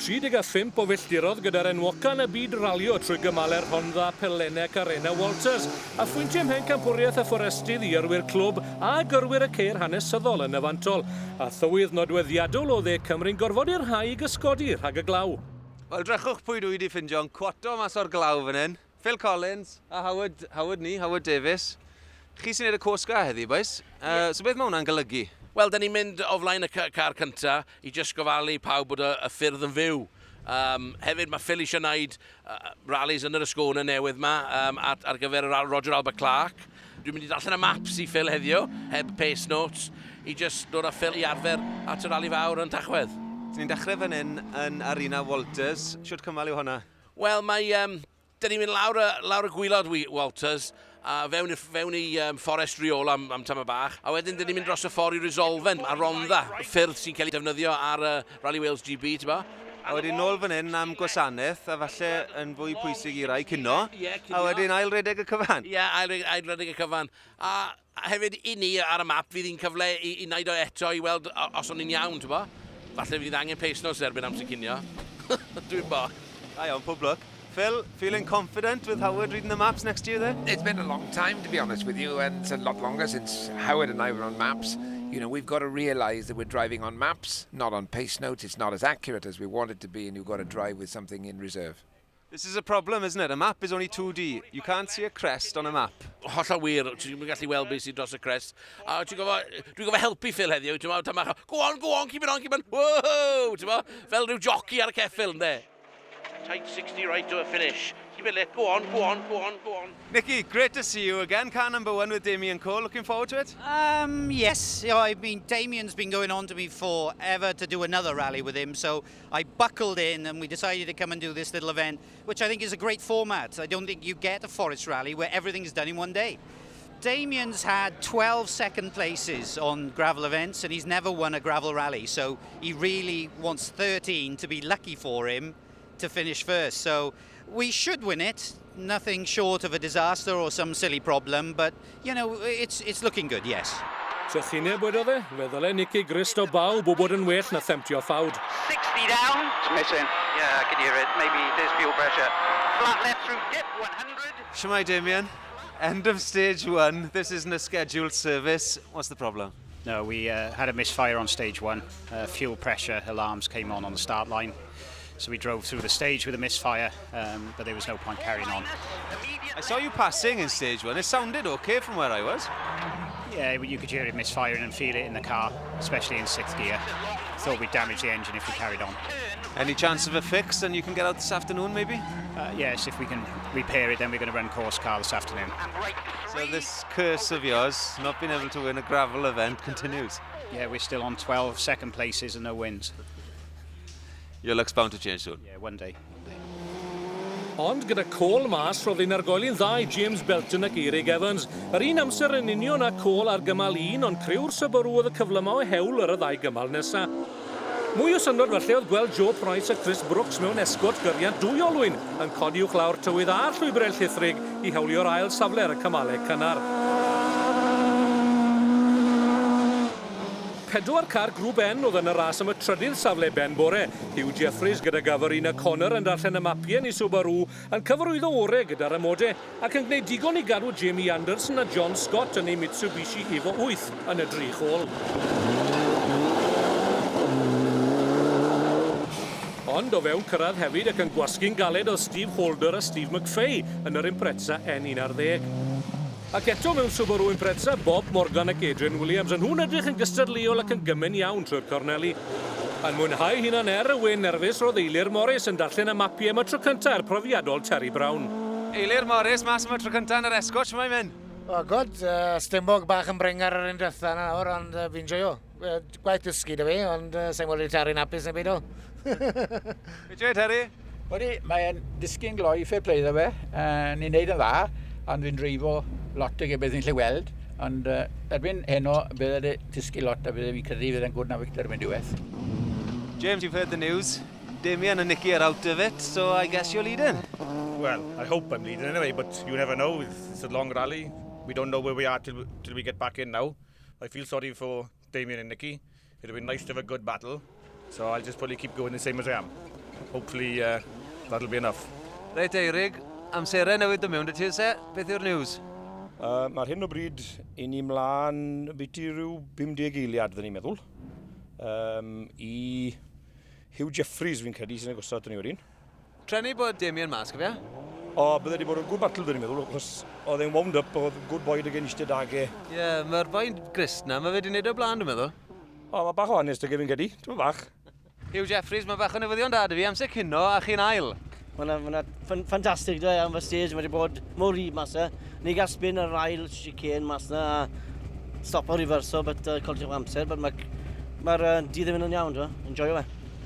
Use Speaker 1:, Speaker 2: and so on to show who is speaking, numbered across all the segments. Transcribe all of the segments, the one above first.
Speaker 1: 35 o filltirodd gyda'r enwocan y byd ralio trwy gymaler Honda, Pelennec a Rena Walters, a phwyntiau mhencampwriaeth a fforestydd i yrwyr clwb a gyrwyr y ceir hanesyddol yn y fantol, a thywydd nodweddiadol o dde Cymru'n gorfod i'r rhai i gysgodi rhag y glaw.
Speaker 2: Wel, drechwch pwy dwi wedi ffindio'n cwato mas o'r glaw fan hyn. Phil Collins a Howard Davies. Chi sy'n neud y cwsga heddi, boys. So beth mae hwnna'n golygu?
Speaker 3: Wel, da ni'n mynd o flaen y car cynta i jyst gofalu pawb bod y ffyrdd yn fyw. Hefyd mae Phil eisiau gwneud ralis yn yr ysgona newydd yma ar gyfer Roger Albert Clark. Dwi'n mynd i darllen y maps i Phil heddiw, heb pace notes, i jyst dod â Phil i arfer at y rali fawr yn Tachwedd.
Speaker 2: Ni'n dechrau fan hyn yn Arena Walters. Siwt cymal yw hwnna?
Speaker 3: Wel, da ni'n mynd lawr y gwylod Walters, a fewn i fforest rheol am tam y bach, a wedyn dyn ni'n mynd dros y ffordd i Resolven a Rondda, y ffyrdd sy'n cael ei defnyddio ar Rally Wales GB, ti'n ba?
Speaker 2: A wedyn nôl fan hyn am gwasanaeth, a falle yn fwy pwysig i rai cynno, a wedyn ail redeg y cyfan.
Speaker 3: Ie, ail redeg y cyfan. A hefyd i ni ar y map fydd hi'n cyfle i wneud o eto i weld os o'n i'n iawn, ti'n ba? Falle fydd angen pace notes erbyn amser cinio. Dwi'n bo.
Speaker 2: A iawn, pob lwc. Phil, feeling confident with Howard reading the maps next to you there?
Speaker 4: It's been a long time, to be honest with you, and it's a lot longer since Howard and I were on maps. You know, we've got to realise that we're driving on maps, not on pace notes. It's not as accurate as we want it to be, and you've got to drive with something in reserve.
Speaker 2: This is a problem, isn't it? A map is only 2D. You can't see a crest on a map.
Speaker 3: Hollol wir, ti'n gallu weld beth sydd dros y crest. A dwi'n gofio helpu Phil heddiw, ti'n meddwl, go on, keep it on, whoa, ti'n meddwl, fel rhyw jockey ar y ceffil, ynddo? Tight 60 right to a finish. Keep it lit, go on.
Speaker 2: Nicky, great to see you again. Car number 1 with Damian Cole. Looking forward to it?
Speaker 5: Yes. You know, Damian's been going on to me forever to do another rally with him, so I buckled in and we decided to come and do this little event, which I think is a great format. I don't think you get a forest rally where everything's done in one day. Damian's had 12 second places on gravel events and he's never won a gravel rally, so he really wants 13 to be lucky for him to finish first. So we should win it. Nothing short of a disaster or some silly problem, but you know, it's looking good, yes.
Speaker 1: Trychineb wedodd e, feddwl e Nicky Grist o bawb o bod yn well na themptio ffawd.
Speaker 6: 60 down. It's missing. Yeah, I can hear it. Maybe there's fuel pressure. Flat left through dip 100.
Speaker 2: Shemai, Damian. End of stage 1. This isn't a scheduled service. What's the problem?
Speaker 7: No, we had a misfire on stage 1. Fuel pressure alarms came on the start line. So we drove through the stage with a misfire, but there was no point carrying on.
Speaker 2: I saw you passing in stage 1. It sounded okay from where I was.
Speaker 7: Yeah, you could hear it misfiring and feel it in the car, especially in 6th gear. Thought we'd damage the engine if we carried on.
Speaker 2: Any chance of a fix and you can get out this afternoon, maybe?
Speaker 7: Yes, if we can repair it, then we're going to run course car this afternoon.
Speaker 2: So this curse of yours, not being able to win a gravel event, continues?
Speaker 7: Yeah, we're still on 12 second places and no wins.
Speaker 2: Your luck's bound to change soon.
Speaker 7: Yeah, one day.
Speaker 1: Ond gyda Cole mas roedd un argoeli'n dda i James Belton ac Elfyn Evans. Yr un amser yn union â Cole ar gymal 1, ond criw'r Subaru oedd y cyflymau o hewl ar y ddau gymal nesaf. Mwy o syndod felly oedd gweld Joe Price a Chris Brooks mewn esgort gyriant 2 olwyn yn codi i'w chlawr tywydd a'r llwybrau llithrig i hawlio'r ail safle ar y cymalau cynnar. 4 car grŵp N oedd yn y ras am y trydydd safle ben bore. Hugh Jeffries gyda Gafarina Connor yn darllen y mapien i Subaru yn cyfarwyddo orau gyda'r amodau ac yn gwneud digon i gadw Jamie Anderson a John Scott yn ei Mitsubishi Evo 8 yn y drych ôl. Ond o fewn cyrraedd hefyd ac yn gwasgu'n galed oedd Steve Holder a Steve McFay yn yr Impreza N11. Ac eto mewn Subaru Impreza, Bob Morgan ac Adrian Williams yn hwn edrych yn gystadleol ac yn gymyn iawn trwy'r corneli. Yn mwynhau hunan y wyn nerfus roedd Eilir Morris yn darllen y mapiau am y tro cyntaf ar profiadol Terry Brown.
Speaker 2: Eilir Morris, mas am y tro cyntaf yn yr esgort, mae'n mynd?
Speaker 8: O, god, Stimbog bach yn bringar ar un dretha na nawr, ond fi'n joio. Gwaith dysgu da fi, ond sa'n gweld i Terry'n hapus neu byd o.
Speaker 2: Be dweud, Terry?
Speaker 9: Wedi, mae'n dysgu'n gloi fair play dda fe. Ni'n neud yn dda, ond fi'n dreifo lot o beth ni'n lle weld. Ond erbyn heno, bydde dysgu lot a bydde fi'n credu fydd yn gwrdd na Victor yn diwedd.
Speaker 2: James, you've heard the news. Damian and Nicky are out of it, so I guess you're leading.
Speaker 10: Well, I hope I'm leading anyway, but you never know. It's a long rally. We don't know where we are till we get back in now. I feel sorry for Damian and Nicky. It'd have been nice to have a good battle. So I'll just probably keep going the same as I am. hopefully that'll be enough.
Speaker 2: Reit Eirig, amserau newydd dy mewn dy ti, se? Beth yw'r news?
Speaker 10: Mae'r hyn o bryd i ni mlaen byti rhyw 50 eiliad, dyn ni'n meddwl. I Hugh Jeffries fi'n credu sy'n agosod ni wedyn.
Speaker 2: Trenu bod Damian mas, gyfia?
Speaker 10: O, bydde wedi bod yn good battle dyn ni'n meddwl, achos oedd e'n wound up, oedd good boy dy gen eistedd dagau.
Speaker 2: Ie, mae'r boi Grist na, mae fe wedi gwneud o blaen, dwi'n meddwl.
Speaker 10: O, mae bach o anes dy fi'n credu, dwi'n bach.
Speaker 2: Hugh Jeffries, mae bach o newyddion da dy fi, amser cynno a chi'n ail.
Speaker 11: Mae'n ffantastig dwi am fy stage, mae wedi bod mor rhif mas e. Ni gael spin yr ail chicane mas na a stop o reverso, but coltiwch amser, but mae'r dydd ddim yn iawn, dwi'n enjoyo fe.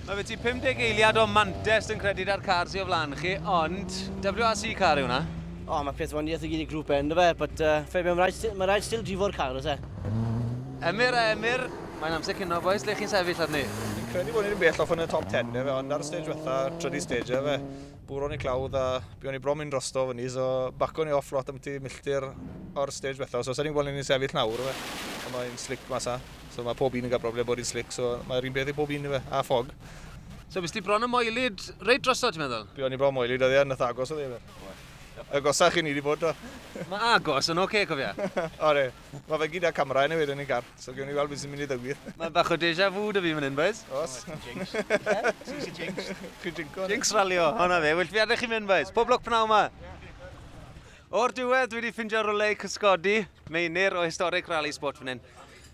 Speaker 2: Mae fe ti 50 eiliad o mantes yn credu ar car sy'n o flaen chi, ond WRC car yw hwnna?
Speaker 11: O, mae peth waniaeth i gyd i grŵp end o fe, but mae rhaid still drifo'r car, oes e?
Speaker 2: Emyr a Emyr, mae'n amser cynno, boys, le chi'n sefyll arni?
Speaker 10: Fi'n credu bod ni'n bell off yn y top 10, ond ar y stage fetha, trydydd stage fe, bwron i clawdd a buon ni bron mynd drosto fyny, so bacon ni off lot am ti milltir o'r stage fetha, so sa'n ni'n gweld ni'n sefyll nawr fe, a mae'n slick masa, so mae pob un yn cael broblem bod hi'n slick, so mae'r un beth i pob un i fe, a ffog.
Speaker 2: So bys ti bron y moelyd reit drosto, ti'n meddwl?
Speaker 10: Buon ni bron moelyd, oedd e'n nath agos o dde fe. Agosach i ni wedi bod o.
Speaker 2: Mae agos yn oce, cofia?
Speaker 10: O re, mae fe gyd â camera yn y wedyn i'n gar, so gewn ni weld beth sy'n mynd i ddywir.
Speaker 2: Mae bach o deja vu dy fi fan hyn, boys.
Speaker 10: Os.
Speaker 2: Jinx ralio, hwnna fe. Wyll fi adeg chi mynd, boys. Pob lwc pnaw yma. O'r diwedd, dwi wedi ffindio rwle i cysgodi meinir o Historic Rali Sport fan hyn.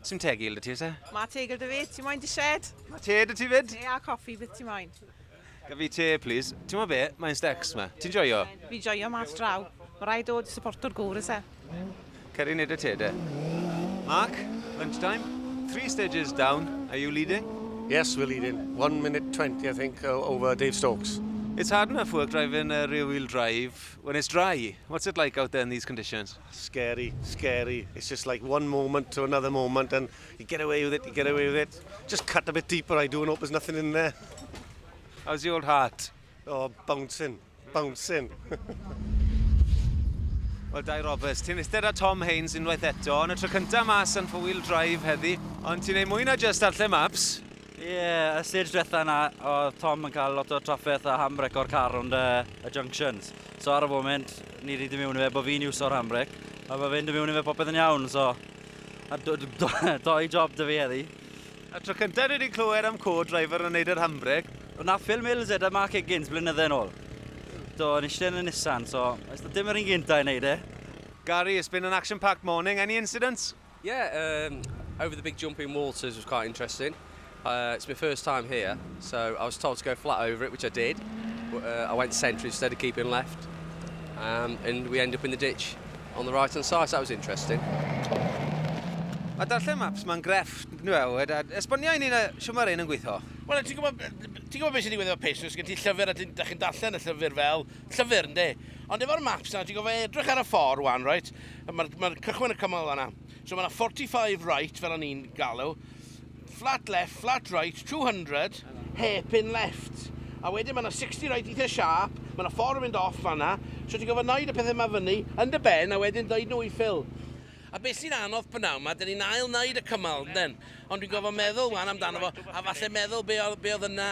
Speaker 2: Sym tegil dy ti, se?
Speaker 12: Mae tegil dy fi, ti'n moyn dy shed?
Speaker 2: Mae te dy ti fyd?
Speaker 12: Ie, a coffi, beth ti'n moyn?
Speaker 2: Gafi te, please. Ti'n mo be? Mae'n stecs yma. Ti'n joio?
Speaker 12: Fi joio mas draw. Mae rhaid dod i supporto'r gŵr, is e?
Speaker 2: Ceri nid y te, de. Mark, lunchtime. 3 stages down. Are you leading?
Speaker 13: Yes, we're leading. 1 minute 20, I think, over Dave Stokes.
Speaker 2: It's hard enough work driving a rear-wheel drive when it's dry. What's it like out there in these conditions?
Speaker 13: Scary, scary. It's just like one moment to another moment, and you get away with it, you get away with it. Just cut a bit deeper, I do, and hope there's nothing in there.
Speaker 2: How's the old heart?
Speaker 13: Oh, bouncing, bouncing.
Speaker 2: Wel, Dai Roberts, ti'n eistedd â Tom Haynes unwaith eto, yn y tro cyntaf mas yn four-wheel drive heddi, ond ti'n ei mwy na just darllen maps?
Speaker 14: Ie, y stage diwetha yna, oedd Tom yn cael lot o trafferth a handbrake o'r car rond y junctions. So ar y foment, ni wedi mewn i fe bod fi'n iwso'r handbrake, a bod fe'n mewn i fe popeth yn iawn, so doi job dy fi heddi.
Speaker 2: A tro cyntaf wedi clywed am co-driver yn neud yr handbrake?
Speaker 14: Na Phil Mills ed a Mark Higgins blynydde yn ôl. Do, yn eistedd yn y Nissan, so dim yr un gynta i wneud e.
Speaker 2: Gary, it's been an action-packed morning. Any incidents?
Speaker 15: Yeah, over the big jumping waters was quite interesting. It's my first time here, so I was told to go flat over it, which I did. I went centre instead of keeping left, and we ended up in the ditch on the right-hand side, so that was interesting.
Speaker 2: A darllen maps mae'n grefft, esbonio i ni siw mae'r un yn gweithio?
Speaker 3: Wel, ti'n gwybod beth sy'n digwydd efo pace, os gen ti llyfr a chi'n darllen y llyfr fel llyfr, ynddi? Ond efo'r maps na, ti'n gwybod edrych ar y ffordd wan, right? Mae'r cychwyn y cymal yna. So mae yna 45 right, fel o'n i'n galw, flat left, flat right, 200, hairpin left. A wedyn mae yna 60 right eitha sharp, mae yna ffordd yn mynd off fanna, so ti'n gwybod naid y pethau yma fyny, yn dy ben, a wedyn dweud nhw i ffil. A beth sy'n anodd pnawn yma, dyn ni'n ail wneud y cymal, den. Ond dwi'n gofod meddwl wan amdano fo, a falle meddwl be oedd yna,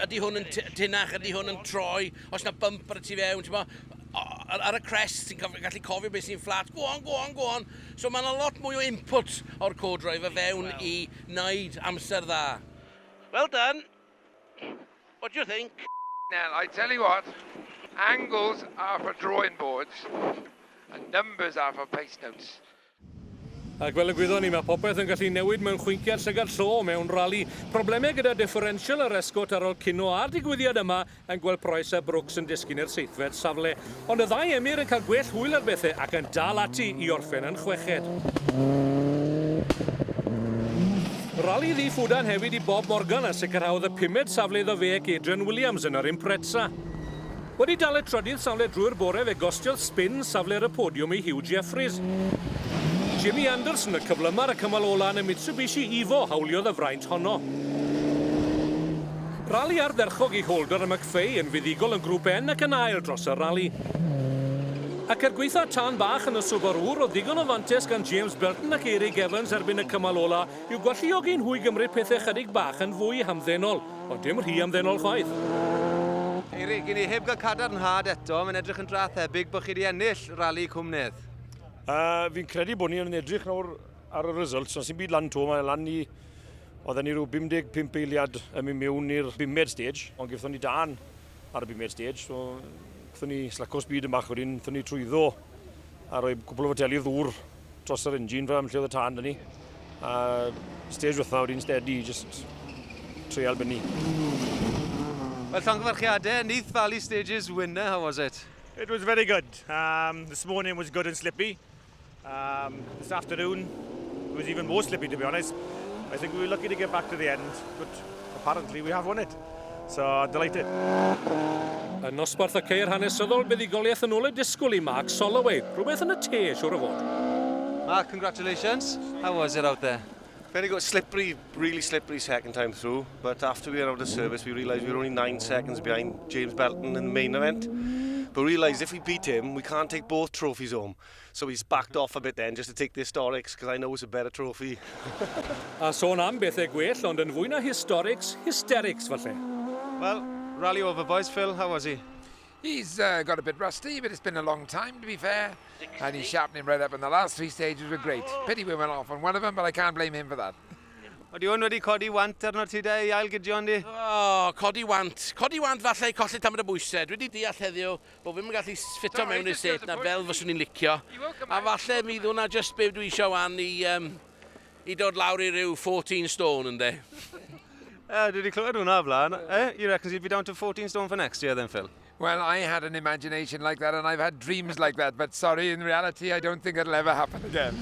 Speaker 3: ydy hwn yn tinach, ydy hwn yn troi, os yna bump ar y tu fewn, ti'n bo, ar y crest, ti'n gallu cofio beth sy'n flat, go on. So mae'n a lot mwy o input o'r co-driver fewn i wneud amser dda. Well done. What do you think?
Speaker 4: Now, I tell you what, angles are for drawing boards, and numbers are for pace notes.
Speaker 1: Ac fel y gwyddon ni, mae popeth yn gallu newid mewn chwinciad llygad llo mewn rali. Problemau gyda differential yr esgort ar ôl cino a'r digwyddiad yma yn gweld Price a Brooks yn disgyn i'r seithfed safle. Ond y ddau emyr yn cael gwell hwyl ar bethau ac yn dal ati i orffen yn chweched. Rali ddiffwdan hefyd i Bob Morgan a sicrhaodd y 5ed safle iddo fe ac Adrian Williams yn yr Impreza. Wedi dal y trydydd safle drwy'r bore fe gostiodd spin safle ar y podiwm i Hugh Jeffries. Jimmy Anderson y cyflymar y cymal ola yn y Mitsubishi Evo hawliodd y fraint honno. Rali ardderchog i Holder y McFay yn fuddigol yn grŵp N ac yn ail dros y rali. Ac er gweitha tân bach yn y Subaru, roedd digon o fantes gan James Byddwn ac Elfyn Evans erbyn y cymal ola i'w gwalluogi'n hwy gymryd pethau chydig bach yn fwy hamddenol. ond dim rhy amddenol chwaith.
Speaker 2: Eirig, i ni heb gael cadarnhad eto, mae'n edrych yn dra thebyg bod chi wedi ennill Rali Cwm Nedd.
Speaker 16: Fi'n credu bod ni'n edrych nawr ar y results, ond sy'n byd lan to, mae lan ni, oedden ni rhyw 55 eiliad yn mynd mewn i'r 5 stage, ond gyda ni dan ar y 5 stage, so gyda ni slaco speed yn bach wedyn, gyda ni trwyddo a rhoi cwbl o foteli ddŵr dros yr engine fe am lle oedd y tân dyn ni. A stage wythna wedi'n steady, just treial bynnu.
Speaker 2: Wel, llongyfarchiadau, Neath Valley Stages winner, how was it?
Speaker 16: It was very good. This morning was good and slippy. This afternoon it was even more slippy, to be honest. I think we were lucky to get back to the end, but apparently we have won it. So, delighted.
Speaker 1: Yn nosbarth y ceir hanesyddol, buddigoliaeth yn ôl y disgwyl i Mark Soloway. Rhywbeth yn y te, siwr o fod.
Speaker 2: Mark, congratulations. How was it out there?
Speaker 13: Very good, slippery, really slippery second time through, but after we went out of service we realised we were only 9 seconds behind James Belton in the main event. But we realised if we beat him, we can't take both trophies home. So he's backed off a bit then, just to take the historics, because I know it's a better trophy.
Speaker 1: A sôn am bethau gwell, ond yn fwy na historics, hysterics falle.
Speaker 2: Well, rally over, boys. Phil, how was he?
Speaker 4: He's got a bit rusty, but it's been a long time, to be fair. And he's sharpening right up, and the last 3 stages were great. Pity we went off on one of them, but I can't blame him for that.
Speaker 2: Wedi hwn wedi codi want arno ti de i ail gydion di?
Speaker 3: O, codi want. Codi want falle i colli tam y bwysau. Dwi wedi deall heddiw bod fi'n gallu ffito mewn i'r set na fel fyswn i'n licio. A falle mi ddwna just be dwi eisiau wan i dod lawr i ryw 14 stone yn de.
Speaker 2: Dwi wedi clywed hwnna flan. You reckon you'd be down to 14 stone for next year then, Phil?
Speaker 4: Well, I had an imagination like that, and I've had dreams like that, but sorry, in reality, I don't think it'll ever happen again.